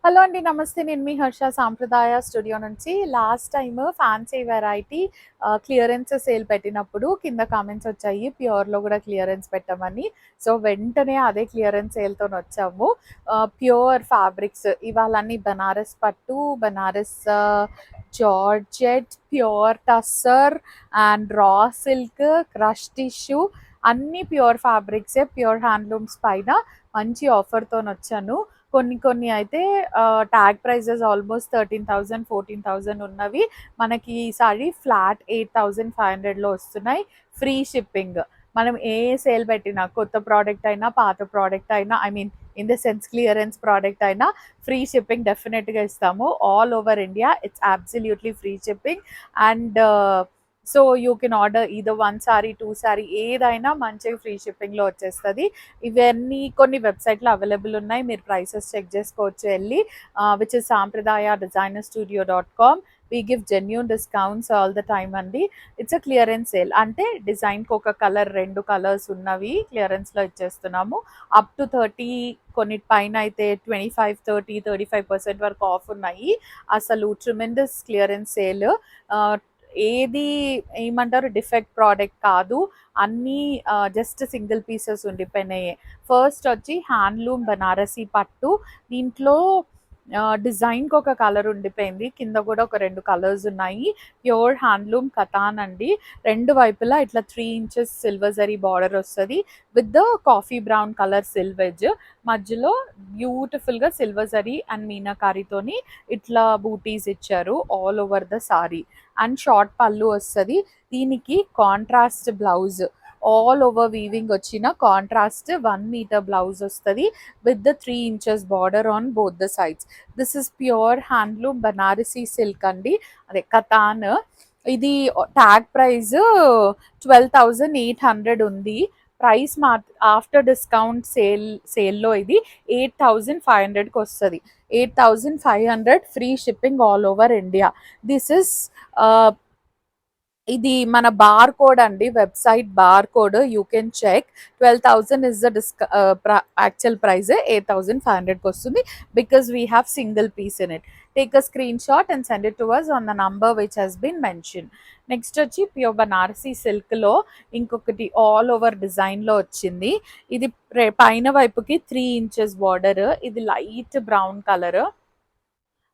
Hello అండి. నమస్తే. నేను మీ హర్ష సాంప్రదాయ స్టూడియో నుంచి. Last time fancy variety clearance sale పెట్టినప్పుడు కింద కామెంట్స్ వచ్చాయి. ప్యూర్‌లో కూడా క్లియరెన్స్ పెట్టమని. సో, వెంటనే అదే క్లియరెన్స్ సేల్‌తోనొచ్చాము. ప్యూర్ ఫ్యాబ్రిక్స్ ఇవాళన్నీ బనారస్ పట్టు, Banaras georgette, pure tussar and raw silk, crush tissue అన్నీ ప్యూర్ ఫ్యాబ్రిక్సే. ప్యూర్ హ్యాండ్లూమ్స్ పైన మంచి ఆఫర్‌తోనొచ్చాను. కొన్ని అయితే ట్యాగ్ ప్రైజెస్ ఆల్మోస్ట్ 13,000, 14,000 ఉన్నవి మనకి ఈసారి ఫ్లాట్ 8,500లో వస్తున్నాయి. Free shipping. మనం ఏ సేల్ పెట్టినా కొత్త ప్రోడక్ట్ అయినా, పాత ప్రోడక్ట్ అయినా, I mean in the sense clearance product అయినా ఫ్రీ షిప్పింగ్ డెఫినెట్‌గా ఇస్తాము. All over India it's absolutely free shipping. And so you can order either 1 sorry, 2 sorry ఏదైనా మంచిగా ఫ్రీ షిప్పింగ్‌లో వచ్చేస్తది. ఇవన్నీ కొన్ని వెబ్‌సైట్‌లో అవైలబుల్ ఉన్నాయి. మీరు ప్రైసెస్ చెక్ చేసుకోవచ్చు ఎళ్లి. Which is sampradaya-studio.com. We give genuine discounts all the time అండి. It's a clearance sale. అంటే డిజైన్‌కి ఒక కలర్, 2 కలర్స్ ఉన్నవి క్లియరెన్స్‌లో ఇచ్చేస్తున్నాము. అప్ టు 30, కొన్నిటి పైన అయితే 25, 30, 35% వరకు ఆఫ్ ఉన్నాయి. అసలు ట్రిమెండస్ క్లియరెన్స్ సేల్. ఏది ఏమంటారు డిఫెక్ట్ ప్రోడక్ట్ కాదు. అన్నీ జస్ట్ సింగిల్ పీసెస్ ఉండిపోయినాయి. ఫస్ట్ వచ్చి హ్యాండ్లూమ్ బనారసి పట్టు. దీంట్లో డిజైన్‌కి ఒక కలర్ ఉండిపోయింది. కింద కూడా ఒక 2 కలర్స్ ఉన్నాయి. ప్యూర్ హ్యాండ్లూమ్ కతాన్ అండి. 2 వైపులా ఇట్లా 3 ఇంచెస్ సిల్వర్ జరీ బార్డర్ వస్తది. With the coffee brown colour selvedge. మధ్యలో బ్యూటిఫుల్‌గా సిల్వర్ జరీ అండ్ మీనాకారితోని ఇట్లా బూటీస్ ఇచ్చారు all over the sari. And short pallu వస్తది. దీనికి contrast blouse. All over weaving వచ్చిన కాంట్రాస్ట్ 1 మీటర్ బ్లౌజ్ వస్తది. With the 3 inches border on both the sides. This is pure handloom Banarasi silk అండి. అదే కతాన్. ఇది ట్యాగ్ ప్రైస్ 12,800 ఉంది. ప్రైస్ ఆఫ్టర్ డిస్కౌంట్ సేల్‌లో ఇది 8,500కి వస్తది. 8,500 free shipping all over India. This is ఇది మన బార్ కోడ్ అండి. Website bar code you can check. 12,000 is the actual price. 8,500కి వస్తుంది. Because we have single piece in it. Take a screen shot and send it to us on the number which has been mention. Next వచ్చి pure Banarasi సిల్క్లో ఇంకొకటి all over డిజైన్లో వచ్చింది. ఇది పైన వైపుకి 3 ఇంచెస్ బార్డర్. ఇది లైట్ బ్రౌన్ కలర్.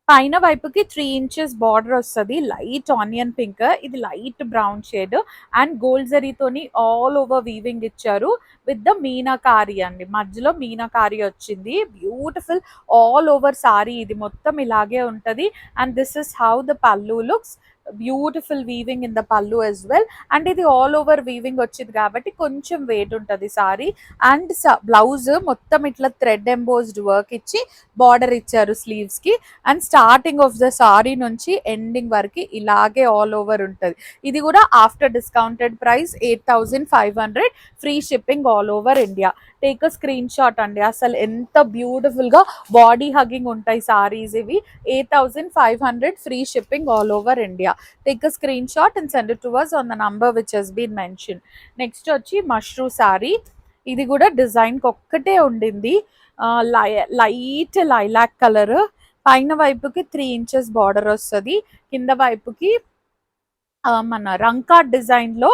పైన వైపుకి 3 ఇంచెస్ బార్డర్ వస్తది. Light onion pink. ఇది light brown shade and gold జరీతోని ఆల్ ఓవర్ వీవింగ్ ఇచ్చారు. విత్ ద మీనాకారి అండి. మధ్యలో మీనాకారి వచ్చింది. Beautiful all over sari. ఇది మొత్తం ఇలాగే ఉంటది. And this is how the pallu looks. Beautiful weaving in the pallu as well. And ఇది ఆల్ ఓవర్ వీవింగ్ వచ్చింది కాబట్టి కొంచెం వెయిట్ ఉంటుంది సారీ. అండ్ బ్లౌజ్ మొత్తం ఇట్లా థ్రెడ్ ఎంబోస్డ్ వర్క్ ఇచ్చి బార్డర్ ఇచ్చారు స్లీవ్స్ కి. And starting of the sorry నుంచి ఎండింగ్ వరకు ఇలాగే ఆల్ ఓవర్ ఉంటుంది. ఇది కూడా after discounted price 8,500 free shipping all over India. Take a screen shot అండి. అసలు ఎంత బ్యూటిఫుల్ గా బాడీ హగ్గింగ్ ఉంటాయి సారీస్ ఇవి. 8,500 free shipping all over India. Take a screen shot and send it to us on the number which has been mention. Next వచ్చి మష్రూ సారీ. ఇది కూడా డిజైన్కి ఒక్కటే ఉండింది. Light lilac colour. పైన వైపుకి 3 ఇంచెస్ బార్డర్ వస్తుంది. కింద వైపుకి మన రంకాట్ డిజైన్లో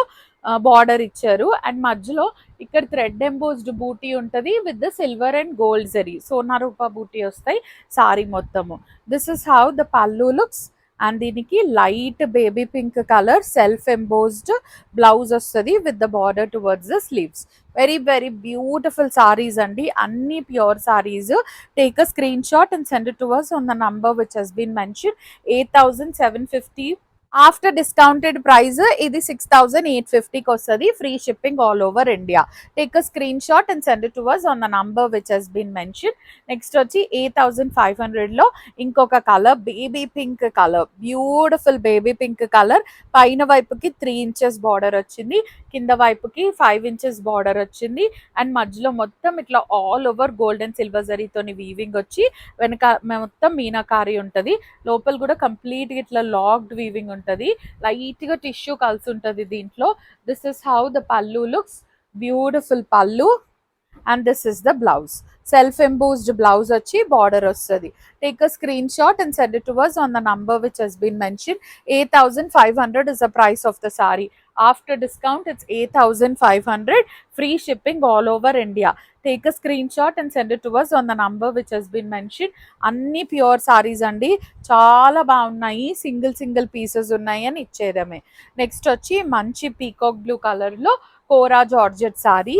బార్డర్ ఇచ్చారు. అండ్ మధ్యలో ఇక్కడ థ్రెడ్ ఎంబోస్డ్ బూటీ ఉంటుంది with the silver and gold zari. సోనా రూపా బూటీ వస్తాయి సారీ మొత్తము. This is how the pallu looks. And దీనికి light baby pink colour self embossed blouse వస్తుంది with the border towards the sleeves. Very very beautiful saris అండి. అన్ని pure saris. Take a screen shot and send it to us on the number which has been mention. 8,750 after discounted price ఇది 6,850కి వస్తుంది. Free shipping all over India. Take a screen shot and send it to us on the number which has been mention. Next వచ్చి 8,500లో ఇంకొక colour baby pink colour. Beautiful baby pink colour. పైన వైపుకి 3 inches border వచ్చింది. కింద వైపుకి 5 inches border వచ్చింది. And మధ్యలో మొత్తం ఇట్లా all over gold and silver జరీతోని వీవింగ్ వచ్చి వెనక మొత్తం మీనాకారి ఉంటుంది. లోపల కూడా కంప్లీట్ ఇట్లా లాక్డ్ వీవింగ్ ఉంటుంది. లైట్ గా టిష్యూ కలిసి ఉంటుంది దీంట్లో. This is how the pallu looks. Beautiful pallu. and this is the blouse. Self embossed blouse వచ్చి border వస్తుంది. Take a screenshot and send it to us on the number which has been mentioned. 8,500 is the price of the saree. After discount it's 8,500, free shipping all over India. Take a screenshot and send it to us on the number which has been mentioned. అన్ని pure saris అండి, చాలా బాగున్నాయి, single pieces ఉన్నాయి అని ఇచ్చేయడమే. Next వచ్చి మంచి peacock blue కలర్లో కోరా georgette sorry.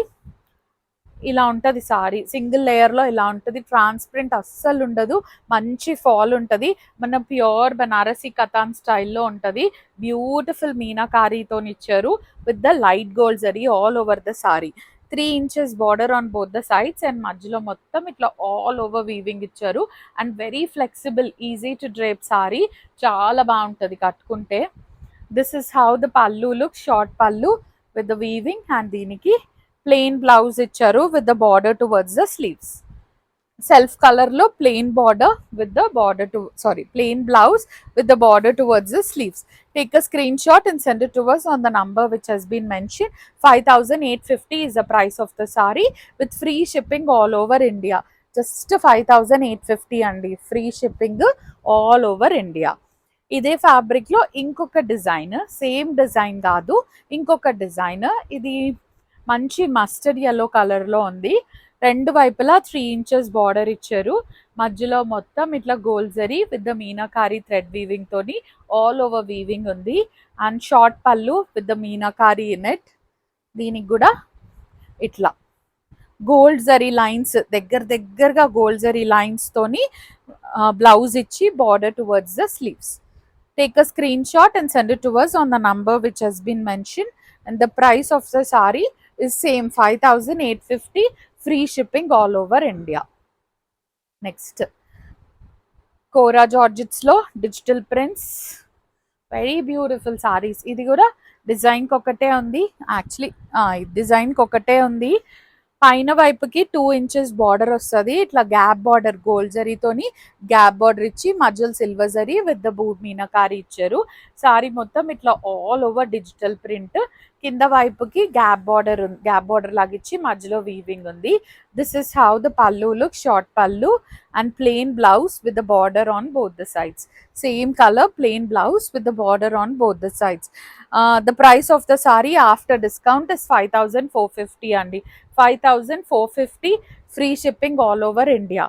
ఇలా ఉంటుంది సారీ, సింగిల్ లేయర్లో ఇలా ఉంటుంది, ట్రాన్స్పరెంట్ అస్సలు ఉండదు, మంచి ఫాల్ ఉంటుంది, మన ప్యూర్ బనారసీ కథాన్ స్టైల్లో ఉంటుంది. బ్యూటిఫుల్ మీనాకారీతో ఇచ్చారు with the light gold zari all over the sari. 3 inches border on both the sides and మధ్యలో మొత్తం ఇట్లా ఆల్ ఓవర్ వీవింగ్ ఇచ్చారు and very flexible, easy to drape sari, చాలా బాగుంటుంది కట్టుకుంటే. This is how the pallu look, short pallu with the weaving and దీనికి plain blouse ఇచ్చారు with the border towards the sleeves. Self colour లో plain border with the border to plain blouse with the border towards the sleeves. Take a screenshot and send it to us on the number which has been mentioned. 5,850 is the price of the saree with free shipping all over India. Just 5,850 andi, free shipping all over India. ఇదే fabric లో ఇంకొక design, same design కాదు, ఇంకొక design. ఇది మంచి mustard yellow colour లో ఉంది. రెండు వైపులా 3 inches బార్డర్ ఇచ్చారు, మధ్యలో మొత్తం ఇట్లా gold zari with the meenakari thread weaving తోని ఆల్ ఓవర్ వీవింగ్ ఉంది and short pallu with the meenakari in it. దీనికి కూడా ఇట్లా గోల్డ్ జరీ లైన్స్, దగ్గరగా గోల్డ్ జరీ లైన్స్ తోని బ్లౌజ్ ఇచ్చి border towards the sleeves. Take a screenshot and send it to us on the number which has been mentioned, and the price of the saree is same, 5,850, free shipping all over India. Next, Kora Georgettes lo digital prints, very beautiful sarees. ఇది కూడా design ఒకటే ఉంది, actually design ఒకటే ఉంది. పైన వైపుకి 2 inches border వస్తుంది, ఇట్లా గ్యాప్ బార్డర్ గోల్డ్ జరీతోని గ్యాప్ బార్డర్ ఇచ్చి మధ్యలో సిల్వర్ జరీ విత్ ద బూట్ మీనాకారి ఇచ్చారు. సారీ మొత్తం ఇట్లా ఆల్ ఓవర్ డిజిటల్ ప్రింట్, కింద వైపుకి గ్యాప్ బార్డర్ లాగా ఇచ్చి మధ్యలో వీవింగ్ ఉంది. This is how the pallu look, short పల్లు and plain blouse with the border on both the sides. Same colour plain blouse with the border on both the sides. The price of the saree after discount is 5,450 andi. 5,450, free shipping all over India.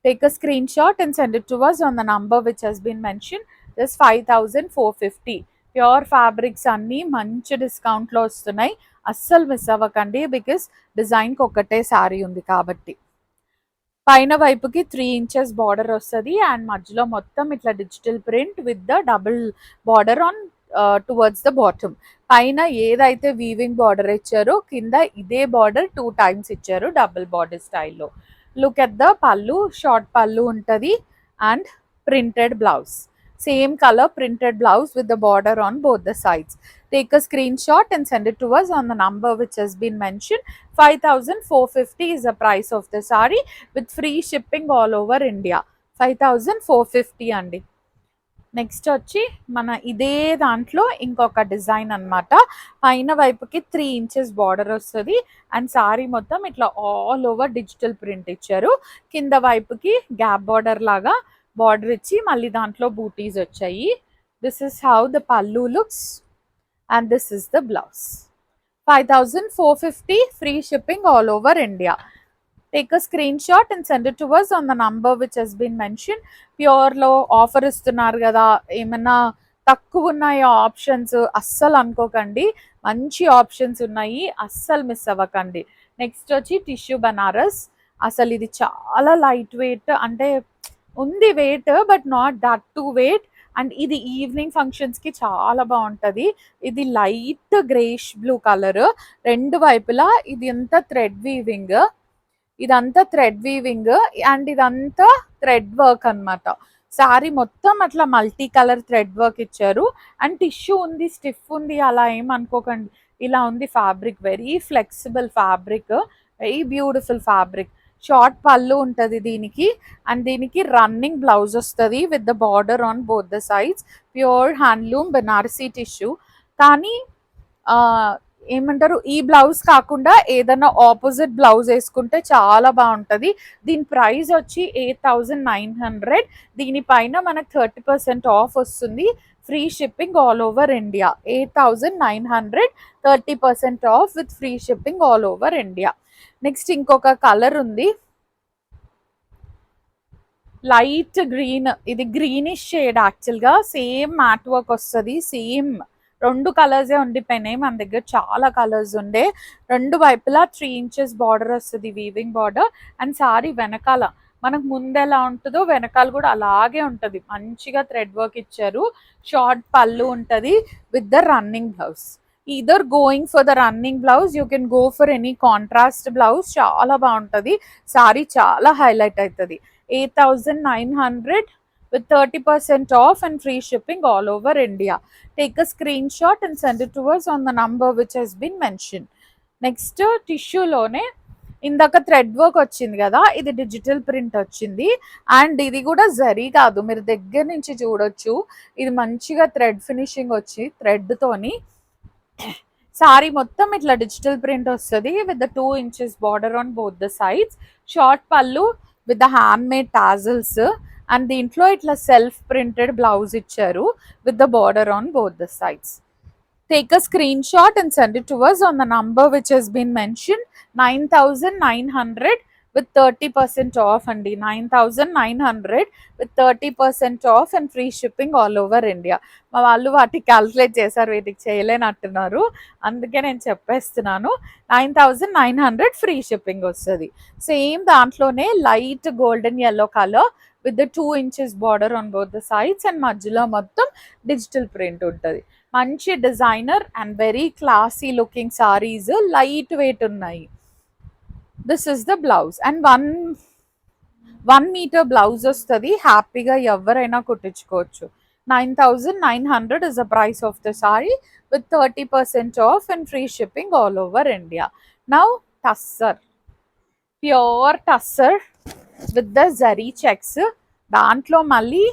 Take a screenshot and send it to us on the number which has been mentioned. This 5,450. Pure fabrics అన్నీ మంచి డిస్కౌంట్లో వస్తున్నాయి, అస్సలు miss అవ్వకండి, because డిజైన్కి ఒకటే శారీ ఉంది కాబట్టి. పైన వైపుకి 3 inches బార్డర్ వస్తుంది అండ్ మధ్యలో మొత్తం ఇట్లా digital print with the double border on towards the bottom. పైన ఏదైతే వీవింగ్ బార్డర్ ఇచ్చారో కింద ఇదే బార్డర్ 2 times ఇచ్చారు డబుల్ బార్డర్ స్టైల్లో. లుక్ ఎట్ ద పళ్ళు, షార్ట్ పళ్ళు ఉంటుంది and printed blouse, same colour printed blouse with the border on both the sides. Take a screenshot and send it to us on the number which has been mentioned. 5,450 is the price of the saree with free shipping all over India. 5,450 andi. Next వచ్చి మన ఇదే దాంట్లో ఇంకొక design అనమాట. పైన వైపుకి 3 inches border వస్తుంది and sari మొత్తం ఇట్లా ఆల్ ఓవర్ డిజిటల్ ప్రింట్ ఇచ్చారు. కింద వైపుకి గ్యాప్ బార్డర్ లాగా బార్డర్ ఇచ్చి మళ్ళీ దాంట్లో బూటీస్ వచ్చాయి. This is how the pallu looks and this is the blouse. 5,450, free shipping all over India. Take a screenshot and send it to us on the number which has been mentioned. ప్యూర్లో offer ఇస్తున్నారు కదా, ఏమన్నా తక్కువ ఉన్నాయి options అస్సలు అనుకోకండి, మంచి options ఉన్నాయి, అస్సలు మిస్ అవ్వకండి. నెక్స్ట్ వచ్చి టిష్యూ బనారస్. అసలు ఇది చాలా లైట్ వెయిట్, అంటే ఉంది weight but not that too weight. And ఇది ఈవినింగ్ ఫంక్షన్స్కి చాలా బాగుంటుంది. ఇది లైట్ గ్రేష్ బ్లూ కలర్, రెండు వైపులా ఇది అంతా థ్రెడ్ వీవింగ్, ఇదంతా థ్రెడ్ వీవింగ్ అండ్ ఇదంతా థ్రెడ్ వర్క్ అనమాట. శారీ మొత్తం అట్లా మల్టీ కలర్ థ్రెడ్ వర్క్ ఇచ్చారు అండ్ టిష్యూ ఉంది, స్టిఫ్ ఉంది అలా ఏం అనుకోకండి, ఇలా ఉంది fabric, very flexible fabric, very beautiful fabric. Short పళ్ళు ఉంటుంది దీనికి అండ్ దీనికి రన్నింగ్ బ్లౌజ్ వస్తుంది with the border on both the sides. Pure handloom Banarasi tissue, కానీ ఏమంటారు, ఈ బ్లౌజ్ కాకుండా ఏదైనా ఆపోజిట్ బ్లౌజ్ వేసుకుంటే చాలా బాగుంటుంది. దీని ప్రైస్ వచ్చి 8900. దీనిపైన మనకు 30% ఆఫ్ వస్తుంది. Free shipping all over India. 8900, 30% of with free shipping all over India. Next ఇంకొక కలర్ ఉంది, లైట్ గ్రీన్. ఇది గ్రీనిష్ షేడ్ యాక్చువల్గా. సేమ్ మ్యాట్ వర్క్ వస్తుంది. సేమ్ 2 కలర్సే ఉండిపోయినాయి, మన దగ్గర చాలా కలర్స్ ఉండే. 2 వైపులా 3 inches బార్డర్ వస్తుంది, వీవింగ్ బార్డర్. అండ్ సారీ వెనకాల మనకు ముందు ఎలా ఉంటుందో వెనకాల కూడా అలాగే ఉంటుంది. మంచిగా థ్రెడ్ వర్క్ ఇచ్చారు. షార్ట్ పళ్ళు ఉంటుంది with the running blouse. Either going for the running blouse, you can go for any contrast blouse. చాలా బాగుంటుంది, సారీ చాలా హైలైట్ అవుతుంది. 8900 with 30% off and free shipping all over India. Take a screenshot and send it to us on the number which has been mentioned. Next tissue లోనే ఇందాక thread work వచ్చింది కదా, ఇది digital print వచ్చింది. And ఇది కూడా జరీ కాదు, మీరు దగ్గర నుంచి చూడొచ్చు. ఇది మంచిగా థ్రెడ్ ఫినిషింగ్ వచ్చి థ్రెడ్ తోని సారీ మొత్తం ఇట్లా డిజిటల్ ప్రింట్ వస్తుంది with the 2 inches border on both the sides. Short pallu with the hand made tassels. And దీంట్లో ఇట్లా సెల్ఫ్ ప్రింటెడ్ బ్లౌజ్ ఇచ్చారు with the border on both the sides. Take a screenshot and send it to us on the number which has been mentioned. 9900 with 30% off అండి. 9900 with 30% off and free shipping all over India. మా వాళ్ళు వాటికి calculate చేశారు, వీటికి చేయలేనట్టున్నారు, అందుకే నేను చెప్పేస్తున్నాను. 9900 free shipping వస్తుంది. సేమ్ దాంట్లోనే light golden yellow colour with the 2 inches border on both the sides. And మధ్యలో మొత్తం డిజిటల్ ప్రింట్ ఉంటుంది. మంచి designer and very classy looking saris, light weight ఉన్నాయి. This is the blouse. And 1 meter blouse వస్తుంది. హ్యాపీగా ఎవరైనా కుట్టించుకోవచ్చు. 9900 is the price of the saree with 30% off and free shipping all over India. Now tussar, pure tussar with the zari checks. దాంట్లో మళ్ళీ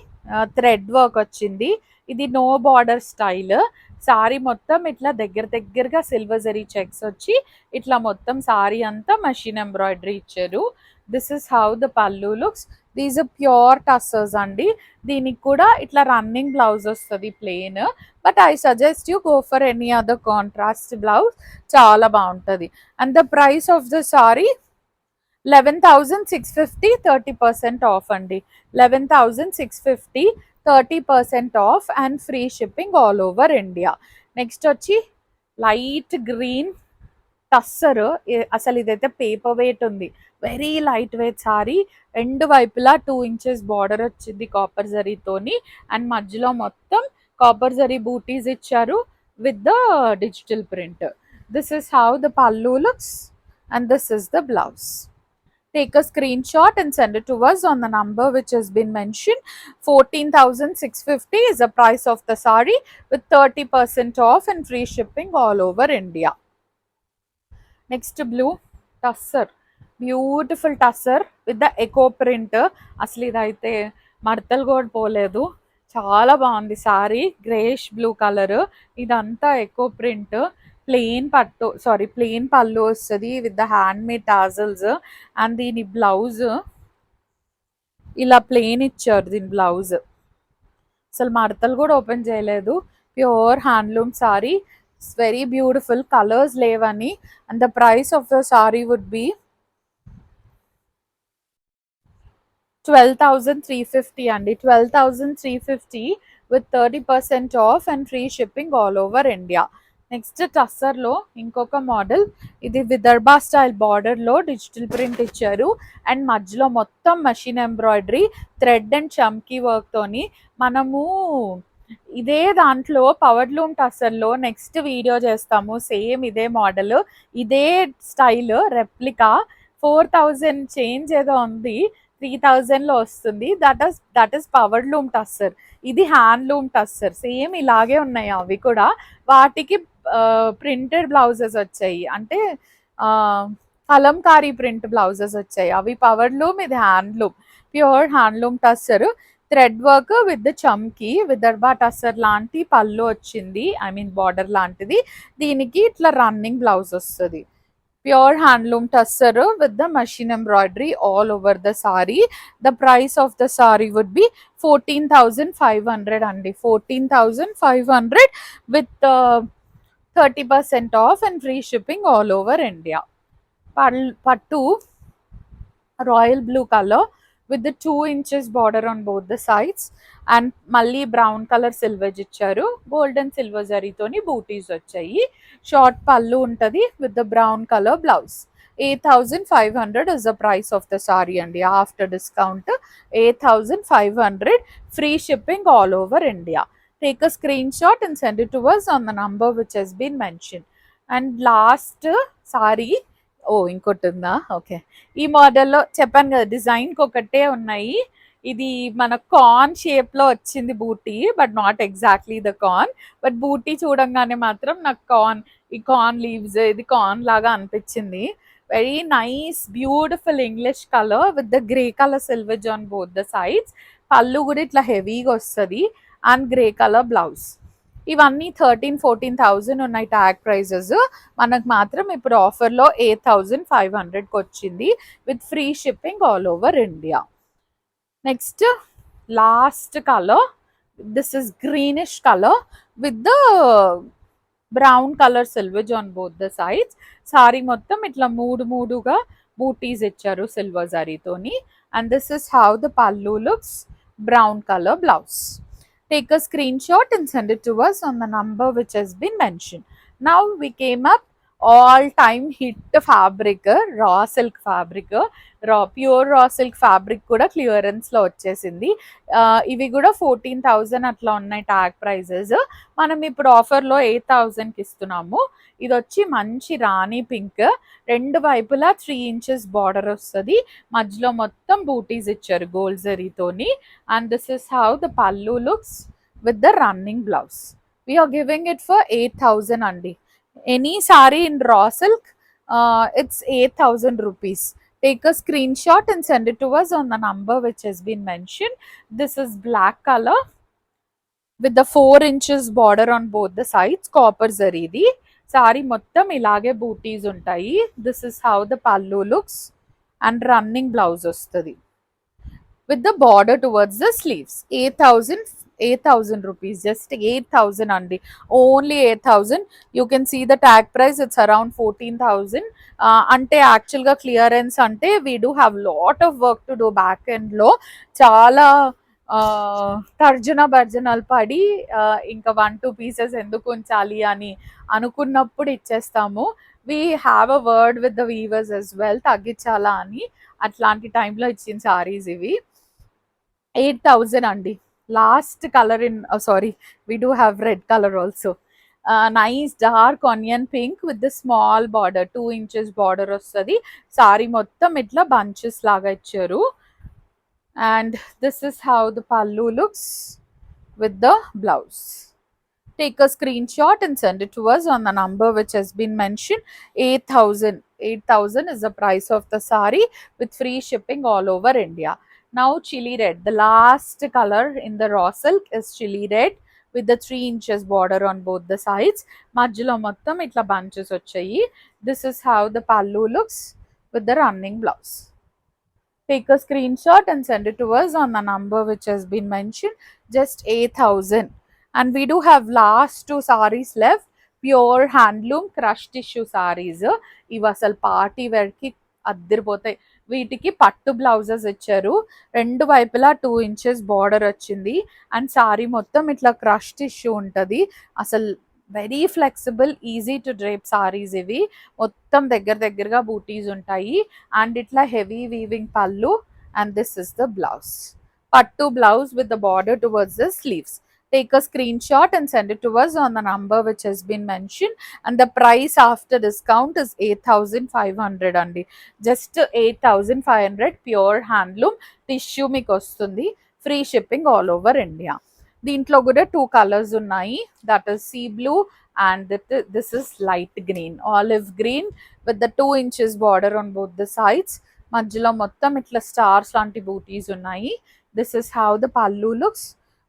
thread work వచ్చింది. ఇది no border style. Sorry మొత్తం ఇట్లా దగ్గరగా సిల్వర్ జరీ చెక్స్ వచ్చి ఇట్లా మొత్తం సారీ అంతా మషిన్ ఎంబ్రాయిడరీ ఇచ్చారు. This is how the pallu looks. These pure tussars అండి. దీనికి కూడా ఇట్లా రన్నింగ్ బ్లౌజ్ వస్తుంది plain. But I suggest you go for any other contrast blouse, చాలా బాగుంటుంది. And the price of the sorry 11,650, 30% of అండి. 11,650, 30% of and free shipping all over India. Next వచ్చి light green tussar. అసలు ఇదైతే పేపర్ వెయిట్ ఉంది, very light weight sorry. 2 వైపులా 2 inches border వచ్చింది copper జరీతోని. అండ్ మధ్యలో మొత్తం కాపర్ జరీ బూటీస్ ఇచ్చారు with the digital print. This is how the pallu looks and this is the blouse. Take a screenshot and send it to us on the number which has been mentioned. 14,650 is the price of the saree with 30% off and free shipping all over India. Next blue tussar, beautiful tussar with the echo print. అసలు ఇదైతే మడతలు కూడా పోలేదు, చాలా బాగుంది sari. Greyish blue colour, ఇదంతా eco print. Plain pallu వస్తుంది with the hand made tassels. And దీని బ్లౌజ్ ఇలా ప్లెయిన్ ఇచ్చారు. దీని బ్లౌజ్ అసలు మడతలు కూడా ఓపెన్ చేయలేదు. Pure handloom sari, very beautiful, colours లేవని. And the price of the sari would be 12,350 అండి. 12,350 with 30% off and free shipping all over India. Next టస్సర్లో ఇంకొక మోడల్. ఇది విదర్భా స్టైల్ బార్డర్లో డిజిటల్ ప్రింట్ ఇచ్చారు. అండ్ మధ్యలో మొత్తం మషిన్ ఎంబ్రాయిడరీ, థ్రెడ్ అండ్ చమ్కీ వర్క్తోని. మనము ఇదే దాంట్లో పవర్ లూమ్ టస్సర్లో నెక్స్ట్ వీడియో చేస్తాము. సేమ్ ఇదే మోడల్, ఇదే స్టైల్ రెప్లికా. 4,000 చేంజ్ ఏదో ఉంది, 3,000లో వస్తుంది. That is power loom tussar. ఇది హ్యాండ్లూమ్ టస్సర్. సేమ్ ఇలాగే ఉన్నాయి అవి కూడా. వాటికి ప్రింటెడ్ బ్లౌజెస్ వచ్చాయి, అంటే కలంకారీ ప్రింట్ బ్లౌజెస్ వచ్చాయి. అవి పవర్ లూమ్, ఇది handloom, pure handloom tussar. Thread work with చమ్కీ విదర్భ టస్సర్ లాంటి పళ్ళు వచ్చింది, ఐ మీన్ బార్డర్ లాంటిది. దీనికి ఇట్లా రన్నింగ్ బ్లౌజ్ వస్తుంది. Pure handloom tussar with the machine embroidery all over the saree. The price of the saree would be 14,500 అండి. 14,500 with 30% off and free shipping all over India. Pattu royal blue color with the 2 inches border on both the sides and మళ్ళీ brown colour silver ఇచ్చారు. Gold and silver జరీతోని బూటీస్ వచ్చాయి. Short పళ్ళు ఉంటుంది with the brown colour blouse. 8,500 is the price of the saree అండి. After discount 8,500, free shipping all over India. Take a screenshot and send it to us on the number which has been mentioned. And last saree, ఓ ఇంకోటి ఉందా, okay. ఈ మోడల్లో చెప్పాను కదా డిజైన్కి ఒకటే ఉన్నాయి. ఇది మన కార్న్ షేప్లో వచ్చింది బూటీ, but not exactly the corn, but బూటీ చూడంగానే మాత్రం నాకు ఈ కార్న్ లీవ్స్ ఇది కార్న్ లాగా అనిపించింది. Very nice beautiful English colour with the grey colour silver on both the sides. పళ్ళు కూడా ఇట్లా హెవీగా వస్తుంది అండ్ గ్రే కలర్ బ్లౌజ్. ఇవన్నీ 13,000-14,000 ఉన్నాయి ట్యాగ్ ప్రైజెస్. మనకు మాత్రం ఇప్పుడు ఆఫర్లో 8,500కి వచ్చింది with free shipping all over India. Next last colour, this is greenish colour with the brown colour silver on both the sides. Sari మొత్తం ఇట్లా మూడుగా బూటీస్ ఇచ్చారు సిల్వర్ జరీతోని. And this is how the pallu looks. Brown colour blouse. Take a screenshot and send it to us on the number which has been mentioned. Now we came up all time hit fabric, raw silk fabric. Pure raw silk fabric కూడా క్లియరెన్స్లో వచ్చేసింది. ఇవి కూడా 14,000 అట్లా ఉన్నాయి tag prices. మనం ఇప్పుడు ఆఫర్లో 8,000కి ఇస్తున్నాము. ఇది వచ్చి మంచి రాణి పింక్, రెండు వైపులా 3 inches బార్డర్ వస్తుంది, మధ్యలో మొత్తం బూటీస్ ఇచ్చారు గోల్డ్ జరీతోని. And this is how the pallu looks with the running blouse. We're giving it for 8,000 అండి. Any sari in raw silk it's 8,000 rupees. Take a screenshot and send it to us on the number which has been mentioned. This is black color with the 4 inches border on both the sides, copper zaridi. Sari mottam ilage booties untayi. This is how the pallu looks and running blouse ostadi with the border towards the sleeves. 8,000 rupees, just 8,000 andi, only 8,000. You can see the tag price, it's around 14,000. Ante actual ga clearance ante we do have lot of work to do back end lo. Chala తర్జన భర్జనలు పడి ఇంకా 1-2 pieces ఎందుకు ఉంచాలి అని అనుకున్నప్పుడు ఇచ్చేస్తాము. We have a word with the weavers as well, తగ్గించాలా అని. అట్లాంటి టైంలో ఇచ్చిన సారీస్ ఇవి. 8,000 అండి. Last colour in sari, we do have red colour also. Nice dark onion pink with the small border, 2 inches border వస్తుంది. సారీ మొత్తం ఇట్లా బంచెస్ లాగా ఇచ్చారు. And this is how the pallu looks with the blouse. Take a screenshot and send it to us on the number which has been mentioned. 8,000. 8,000 is the price of the saree with free shipping all over India. Now chili red, the last color in the raw silk is chili red with the 3 inches border on both the sides. Majjalo mottam itla bunches vachayi. This is how the pallu looks with the running blouse. Take a screenshot and send it to us on the number which has been mentioned. Just 8,000. And we do have last 2 sarees left. Pure handloom crushed tissue sarees. ఇవి అసలు party వేర్కి అద్దరిపోతాయి. వీటికి పట్టు blouses ఇచ్చారు, రెండు వైపులా 2 inches border వచ్చింది. And sari మొత్తం ఇట్లా క్రష్ టిష్యూ ఉంటుంది. అసలు very flexible, easy to drape saris ఇవి. మొత్తం దగ్గరగా బూటీస్ ఉంటాయి. అండ్ ఇట్లా heavy weaving pallu. And this is the blouse, పట్టు blouse with the border towards the sleeves. Take a screenshot and send it to us on the number which has been mentioned. And the price after discount is 8,500 andi. Just 8,500 pure handloom tissue మీకు వస్తుంది. Free shipping all over India. దీంట్లో కూడా 2 colors ఉన్నాయి, that is sea blue and this is light green, olive green with the 2 inches border on both the sides. మధ్యలో మొత్తం ఇట్లా stars లాంటి బూటీస్ ఉన్నాయి. This is how the pallu looks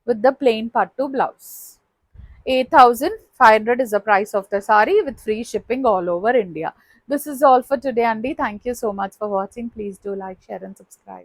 with the plain pattu blouse. 8,500 is the price of the saree with free shipping all over India. This is all for today, Andy. Thank you so much for watching. Please do like, share and subscribe.